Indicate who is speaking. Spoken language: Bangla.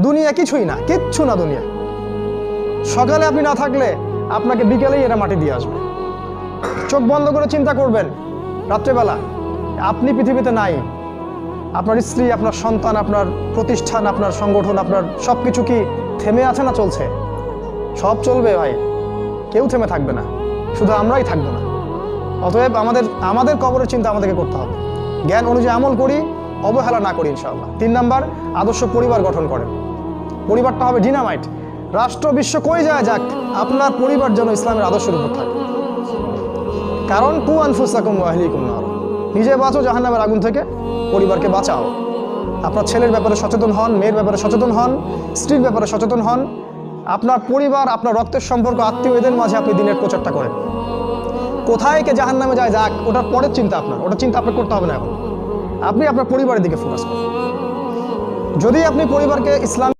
Speaker 1: দুনিয়া কিছুই না, কিচ্ছু না দুনিয়া। সকালে আপনি না থাকলে আপনাকে বিকেলেই এরা মাটি দিয়ে আসবে। চোখ বন্ধ করে চিন্তা করবেন রাত্রেবেলা আপনি পৃথিবীতে নাই, আপনার স্ত্রী, আপনার সন্তান, আপনার প্রতিষ্ঠান, আপনার সংগঠন, আপনার সব কিছু কি থেমে আছে না চলছে? সব চলবে ভাই, কেউ থেমে থাকবে না, শুধু আমরাই থাকবো না। অতএব আমাদের কবরের চিন্তা আমাদেরকে করতে হবে। জ্ঞান অনুযায়ী আমল করি, অবহেলা না করি ইনশাআল্লাহ। 3 নাম্বার, আদর্শ পরিবার গঠন করেন। পরিবারটা হবে ডিনামাইট। রাষ্ট্র বিশ্ব কই যায় যাক, আপনার পরিবার যেন ইসলামের আদর্শের উপর থাকে। কারণ কু আনফুসাকুম ওয়া আহলিকুম নার, নিজে বাঁচো জাহান্নামের আগুন থেকে, পরিবারকে বাঁচাও। আপনার ছেলের ব্যাপারে সচেতন হন, মেয়ের ব্যাপারে সচেতন হন, স্ত্রীর ব্যাপারে সচেতন হন। আপনার পরিবার, আপনার রক্তের সম্পর্ক, আত্মীয়, এদের মাঝে আপনি দিনের প্রচারটা করেন। কোথায় কে জাহান্নামে যায় যাক, ওটার পরের চিন্তা আপনার, ওটা চিন্তা আপনার করতে হবে না। এখন আপনি আপনার পরিবারের দিকে ফোকাস করুন। যদি আপনি পরিবারকে ইসলাম